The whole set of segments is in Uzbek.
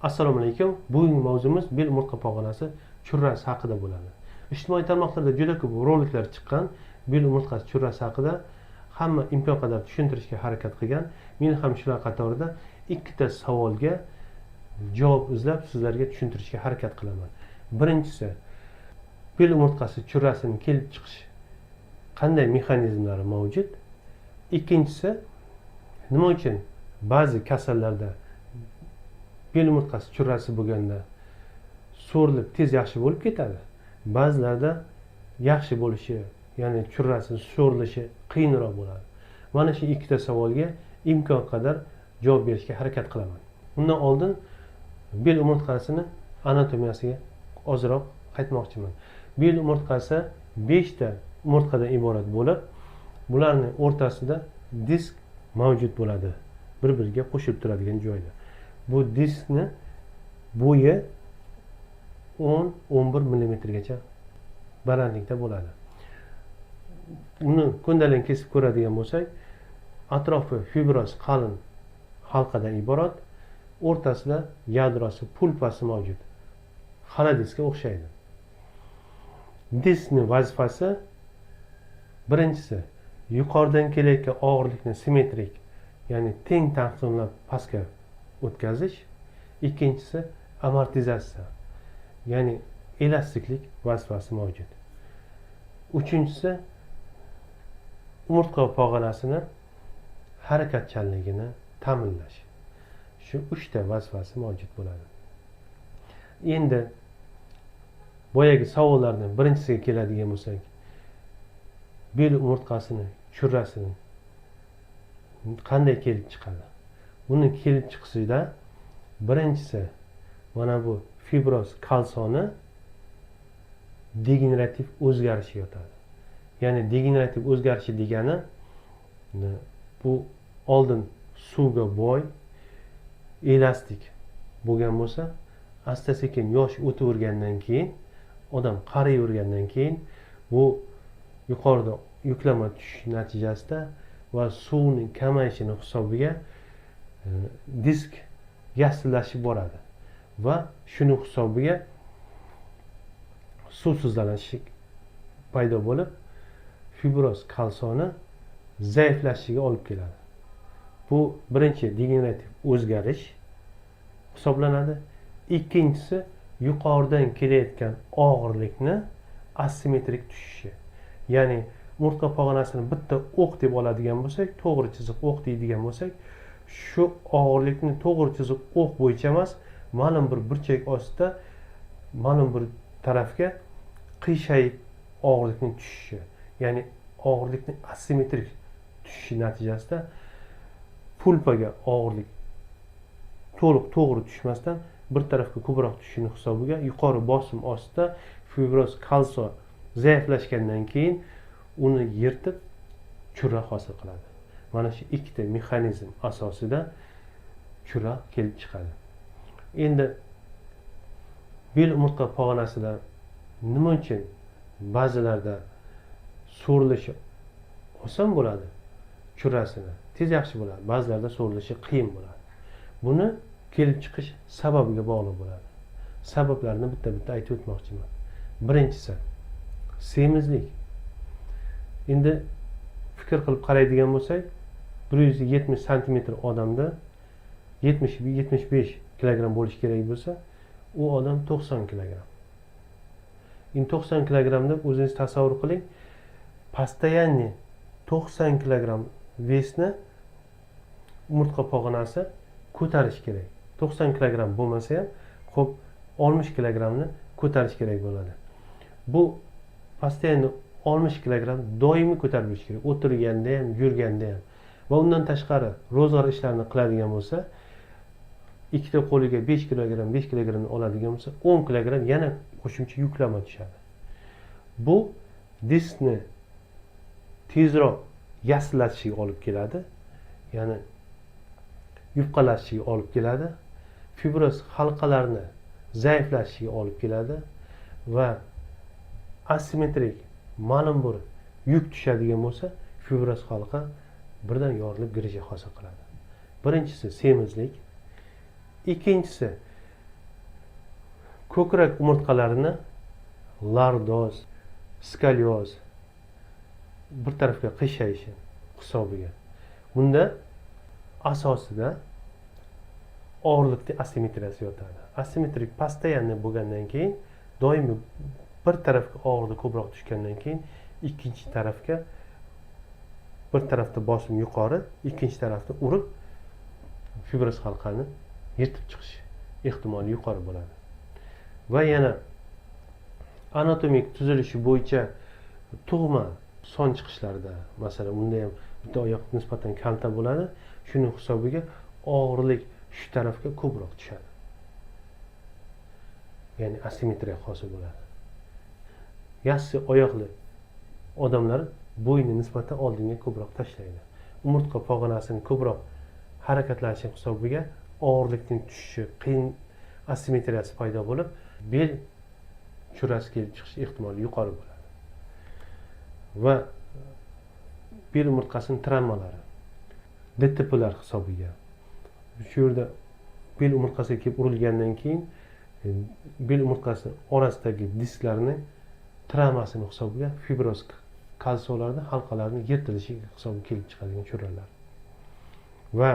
Assalomu alaykum. Bugungi mavzumiz bel umurtqa pog'onasi churrasi haqida bo'ladi. Ijtimoiy tarmoqlarda juda ko'p roliklar chiqqan bel umurtqasi churrasi haqida hamma imkon qadar tushuntirishga harakat qilgan. Men ham shular qatorida ikkita savolga javob izlab sizlarga tushuntirishga harakat qilaman. Birinchisi, bel umurtqasi churrasining kelib chiqish qanday mexanizmlari mavjud? Ikkinchisi, nima uchun ba'zi kasallarda bel umurtqasi churrasi bo'lganda so'rilib tez yaxshi bo'lib ketadi. Ba'zilarda yaxshi bo'lishi, ya'ni churrasi so'rilishi qiyinroq bo'ladi. Mana shu ikkita savolga imkon qadar javob berishga harakat qilaman. Undan oldin bel umurtqasini anatomiyasiga ozroq qaytmoqchiman. Bel umurtqasi 5 ta umurtqadan iborat bo'lib, bularning o'rtasida disk mavjud bo'ladi. Bir-biriga qo'shilib turadigan joyda. Bu diskni bo'yi 10-11 mm gacha balandlikda bo'ladi. Uni ko'ndalang kesib ko'radigan bo'lsak, atrofi fibroz qalin halqadan iborat, o'rtasida yadrosi, pulpasi mavjud. Xala diskga o'xshaydi. Diskning vazifasi birinchisi yuqoridan kelayotgan og'irlikni simmetrik, ya'ni teng taqsimlab pastga o'tkazish. Ikkinchisi amortizatsiya, ya'ni elastiklik vazifasi mavjud. Uchinchisi umurtqa pog'onasini harakatchanligini ta'minlash. Shu 3 ta vazifasi mavjud bo'ladi. Endi boyagi savollardan birinchisiga keladigan bo'lsak, bel umurtqasini churrasini qanday kelib chiqadi? Buni kelib chiqishida birinchisi mana bu fibroz kalsoni degenerativ o'zgarishi yotadi. Ya'ni degenerativ o'zgarishi degani bu oldin suvga boy, elastik bo'lgan bo'lsa, asta-sekin yosh o'tavergandan keyin, odam qarayvergandan keyin bu yuqorida yuklama tushish natijasida va suvning kamayishini hisobiga disk yassilashib boradi va shuning hisobiga suvsizlanish paydo bo'lib, fibroz kalsoni zaiflashishiga olib keladi. Bu birinchi degenerativ o'zgarish hisoblanadi. Ikkinchisi yuqoridan kelayotgan og'irlikni asimetrik tushishi. Ya'ni umurtqa pog'onasini bitta o'q deb oladigan bo'lsak, to'g'ri chiziq o'q deydigan bo'lsak, shu og'irlikni to'g'ri chiziq o'q bo'yicha emas, ma'lum bir burchak ostida ma'lum bir tarafga qiyshayib og'irlikni tushishi, ya'ni og'irlikni asimetrik tushishi natijasida pulpaga og'irlik to'liq to'g'ri tushmasdan bir tarafga ko'proq tushishini hisobiga yuqori bosim ostida fibroz kalso zaiflashgandan keyin uni yirtib churra hosil qiladi. Mana shu ikkita mexanizm asosida churra kelib chiqadi. Endi bel umurtqa pog'onasida nima uchun ba'zilarda so'rilishi oson bo'ladi, churrasini tez yaxshi bo'ladi, ba'zilarda so'rilishi qiyin bo'ladi. Buni kelib chiqish sababiga bog'liq bo'ladi. Sabablarni bitta-bitta aytib o'tmoqchiman. Birinchisi semizlik. Endi fikr qilib qaraydigan bo'lsak, 170 cm odamda 70-75 kg bo'lish kerak bo'lsa, u odam 90 kg. Endi 90 kg deb o'zingiz tasavvur qiling. Постоянно 90 kg vesni umurtqa pog'onasi ko'tarish kerak. 90 kg bo'lmasa ham, xo'p 60 kg ni ko'tarish kerak bo'ladi. Bu постоянно 60 kg doimiy ko'tarib yurish kerak. O'tirganda ham, yurganda ham. Va undan tashqari ro'zg'or ishlarini qiladigan bo'lsa, ikkita qo'liga 5 kg ni oladigan bo'lsa, 10 kg yana qo'shimcha yuklama tushadi. Bu diskni tezroq yassilashiga olib keladi, ya'ni yupqalashiga olib keladi, fibroz halqalarni zaiflashiga olib keladi va asimetrik ma'lum bir yuk tushadigan bo'lsa, fibroz halqa birdan yorilib grija hosil qiladi. Birinchisi semizlik, ikkinchisi ko'krak umurtqalarini lordoz, skolioz, bir tarafga qiyshayshi hisobiga. Bunda asosida og'irlikning asimetriyasi yotadi. Asimetrik постоянный bo'lgandan keyin doimiy bir tarafga og'irlik ko'proq tushgandan keyin ikkinchi tarafga bir tarafda bosim yuqori, ikkinchi tarafda urib fibroz halqani yirtib chiqish ehtimoli yuqori bo'ladi. Va yana anatomik tuzilishi bo'yicha tug'ma son chiqishlarda, masalan, bunda ham bitta oyoq nisbatan kalta bo'ladi. Shuning hisobiga og'irlik shu tarafga ko'proq tushadi. Ya'ni asimetriya hosil bo'ladi. Yassi oyoqli odamlar bo'yni nisbatan oldinga ko'proq tashlaydi. Umurtqa pog'onasining ko'proq harakatlanishi hisobiga og'irlikning tushishi, qiyin asimetriyasi paydo bo'lib, bel churrasi kelib chiqish ehtimoli yuqori bo'ladi. Va bel umurtqasining travmalari, DTPlar hisobiga. Shu yerda bel umurtqasiga kelib urilgandan keyin bel umurtqasi orasidagi disklarning travmasini hisobiga fibroz kalsiyalarning halqalarning yirtilishi hisobiga kelib chiqadigan churralar. Va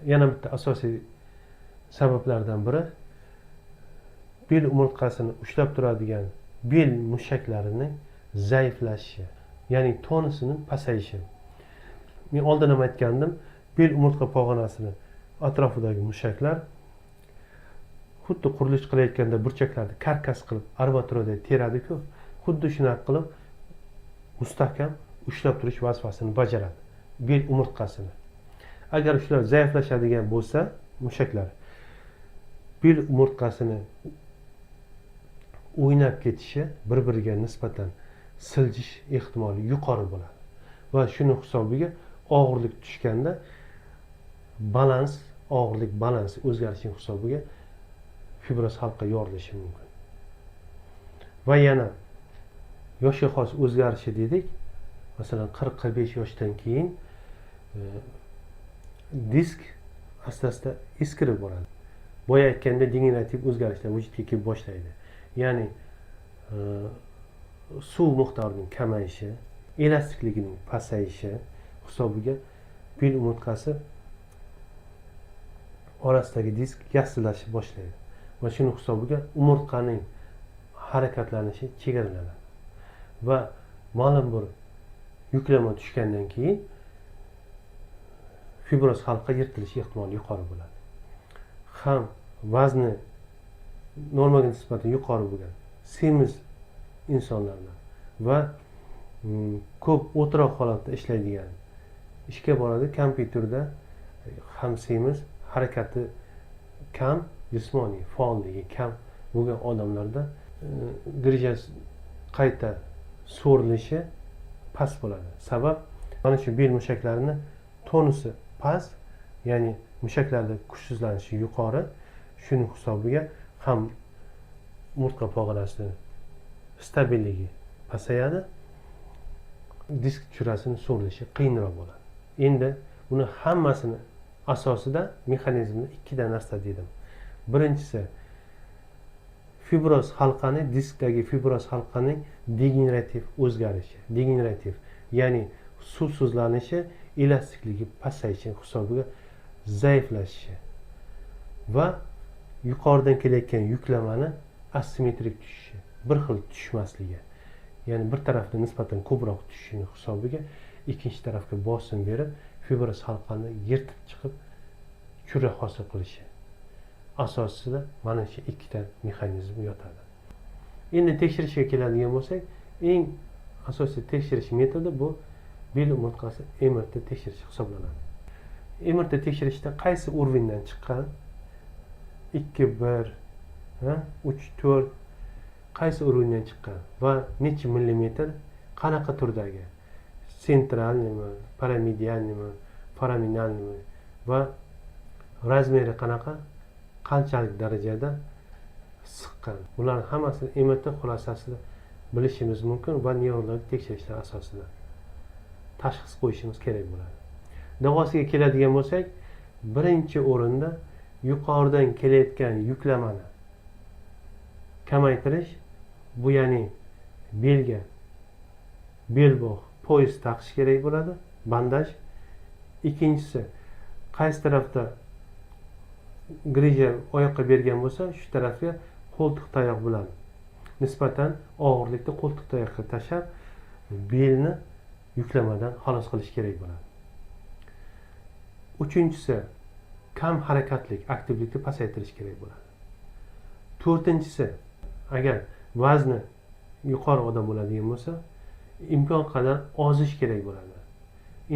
yana bitta asosiy sabablardan biri bel umurtqasini ushlab turadigan bel mushaklarining zaiflashishi, ya'ni tonusini pasayishi. Men oldin ham aytgandim, bel umurtqa pog'onasini atrofidagi mushaklar xuddi qurilish qilayotganda burchaklarni karkas qilib armaturada teradi-ku, xuddi shunaqa qilib mustahkam ushlab turish vazifasini bajaradi bel umurtqasini. Agar shular zaiflashadigan bo'lsa, mushaklar bel umurtqasini o'ynab ketishi, bir-biriga nisbatan siljish ehtimoli yuqori bo'ladi. Va shuning hisobiga og'irlik tushganda og'irlik balansi o'zgarishining hisobiga fibroz halqa yorilishi mumkin. Va yana yoshga xos o'zgarishi dedik. Masalan, 40-45 yoshdan keyin disk asta-asta eskirib boradi. Boya aytganda degenerativ o'zgarishlar vujudga kelib boshlaydi. Ya'ni suv miqdorining kamayishi, elastikligining pasayishi hisobiga bel umurtqasi orasidagi disk yassillashib boshlaydi. Va shuning hisobiga umurtqaning harakatlanishi chegaralanadi. Va ma'lum bir yuklama tushgandan keyin fibroz halqa yirtilishi ehtimoli yuqori bo'ladi. Ham vazni normaga nisbatan yuqori bo'lgan semiz insonlarda va ko'p o'tiroq holatda ishlaydigan, ishga boradi, kompyuterda ham semiz, harakati kam, jismoniy faolligi kam bo'lgan odamlarda grija qayta so'rilishi past bo'ladi. Sabab mana shu bel mushaklarini tonusi past, ya'ni mushaklarda kuchsizlanishi yuqori. Shuning hisobiga ham umurtqa pog'onasi stabilligi pasayadi, disk churrasining so'rilishi qiyinroq bo'ladi. Endi buni hammasini asosida mexanizmda ikkita narsa dedim. Birinchisi fibroz halqani, diskdagi fibroz halqaning degenerativ o'zgarishi, ya'ni suvsizlanishi, elastikligi pasayishi hisobiga zaiflashishi va yuqoridan kelayotgan yuklamani asimetrik tushishi, bir xil tushmasligi, ya'ni bir tarafga nisbatan ko'proq tushishini hisobiga ikkinchi tarafga bosim berib, fibroz halqani yirtib chiqib churra hosil qilishi asosida mana shu ikkita mexanizm yotadi. Endi tekshirishga keladigan bo'lsak, eng asosiy tekshirish metodi bu bel umurtqasi MRT tekshirish hisoblanadi. MRT tekshirishda qaysi уровеньdan chiqqan, 2, 1, 3, 4 qaysi уровеньdan chiqqan va necha millimetr, qanaqa turdagi, sentralnimi, paramedialnimi, foraminalnimi va razmeri qanaqa, qanchalik darajada siqqan. Bularning hammasini MRT xulosasida bilishimiz mumkin va neurologik tekshirishlar asosida tashxis qo'yishimiz kerak bo'ladi. Davosiga keladigan bo'lsak, birinchi o'rinda yuqoridan kelayotgan yuklamani kamaytirish, bu ya'ni belga belbog' poyez taqish kerak bo'ladi, bandaj. Ikkinchisi, qaysi tarafda grija oyoqqa bergan bo'lsa, shu tarafga qo'ltiq tayoq bilan nisbatan og'irlikni qo'ltiq tayoqqa tashlab, belni yuklamadan xalos qilish kerak bo'ladi. Uchinchisi, kam harakatlik, aktivlikni pasaytirish kerak bo'ladi. To'rtinchisi, agar vazni yuqori odam bo'ladigan bo'lsa, imkon qadar ozish kerak bo'ladi.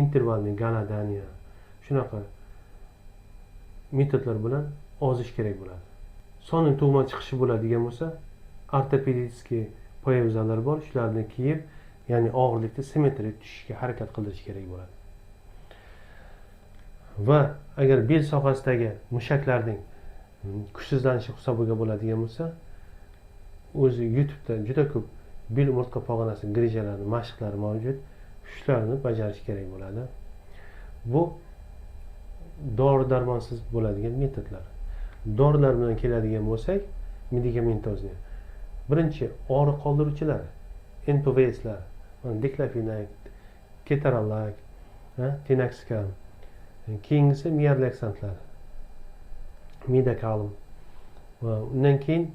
Intervalli galadaniya, shunaqa metodlar bilan ozish kerak bo'ladi. Sonni tug'ma chiqishi bo'ladigan bo'lsa, ortopedический poyabzallar bor, shularni kiyib, ya'ni og'irlikni simmetrik tushishga harakat qildirish kerak bo'ladi. Va agar bel sohasidagi mushaklarning kuchsizlanishi hisobiga bo'ladigan bo'lsa, o'zi YouTube'da juda ko'p bel umurtqa pog'onasi grijalari, mashqlari mavjud. Shularni bajarish kerak bo'ladi. Bu dori-darmonsiz bo'ladigan metodlar. Dorilar bilan keladigan bo'lsak, medikamentozni. Birinchi og'riq qoldiruvchilar, NPVS'lar, diklofenak, ketorolac, tenaxkam. Keyingisi miarlaksantlar, midakalm. Va undan keyin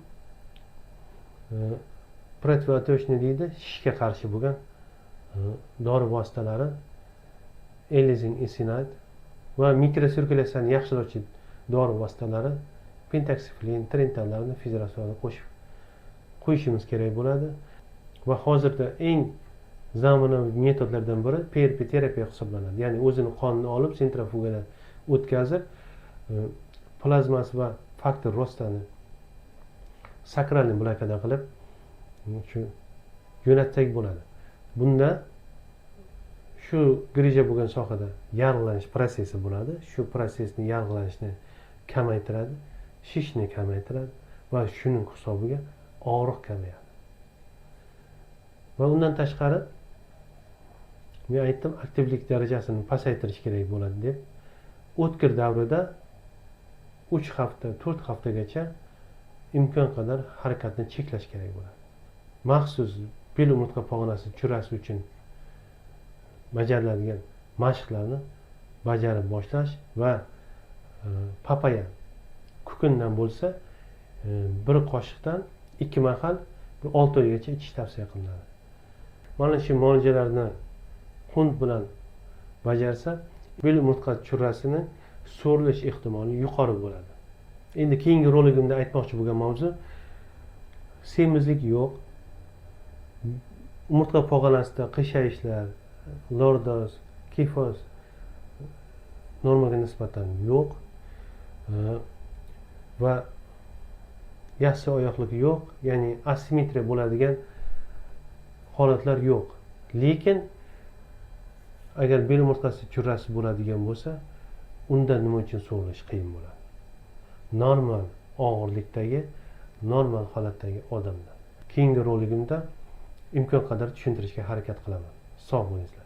protivotочный deydi, shishga qarshi bo'lgan dori vositalari, elizin esinat va mikrosirkulyatsiyani yaxshilovchi dori vositalari, pentaksiflin, trentanlarni fizratsiyaga qo'shib qo'yishimiz kerak bo'ladi. Va hozirda eng zamonaviy metodlardan biri PRP terapiya hisoblanadi. Ya'ni o'zini qonini olib, sentrifugadan o'tkazib, plazmasi va faktor rostani sakralni blokada qilib, shu jo'natsak bo'ladi. Bunda shu grija bo'lgan sohada yarg'ilanish prosessi bo'ladi. Shu prosesni yarg'ilanishni kamaytiradi, shishni kamaytiradi va shuning hisobiga og'riq kamayadi. Va undan tashqari, men aytdim, aktivlik darajasini pasaytirish kerak bo'ladi deb. O'tkir davrida 3 hafta, 4 haftagacha imkon qadar harakatni cheklash kerak bo'ladi. Maxsus bel umurtqa pog'onasi churasi uchun bajariladigan mashqlarni bajarib boshlash va papaya kukundan bo'lsa, bir qoshiqdan 2 mahal 6 oygacha ichish tavsiya qilinadi. Mana shu muolajalarni xunt bilan bajarsa, bel umurtqa churrasini so'rilish ehtimoli yuqori bo'ladi. Endi keyingi roligimda aytmoqchi bo'lgan mavzu, semizlik yo'q. Umurtqa pog'onasida qiyshayishlar, lordoz, kifoz normaga nisbatan yo'q. Va yassi oyoqlik yo'q, ya'ni asimetriya bo'ladigan holatlar yo'q. Lekin agar bel umurtqasi churrasi bo'ladigan bo'lsa, unda nima uchun so'rilish qiyin bo'ladi? Normal og'irlikdagi, normal holatdagi odamda. Keyingi roligimda imkon qadar tushuntirishga harakat qilaman. Sog' bo'linglar.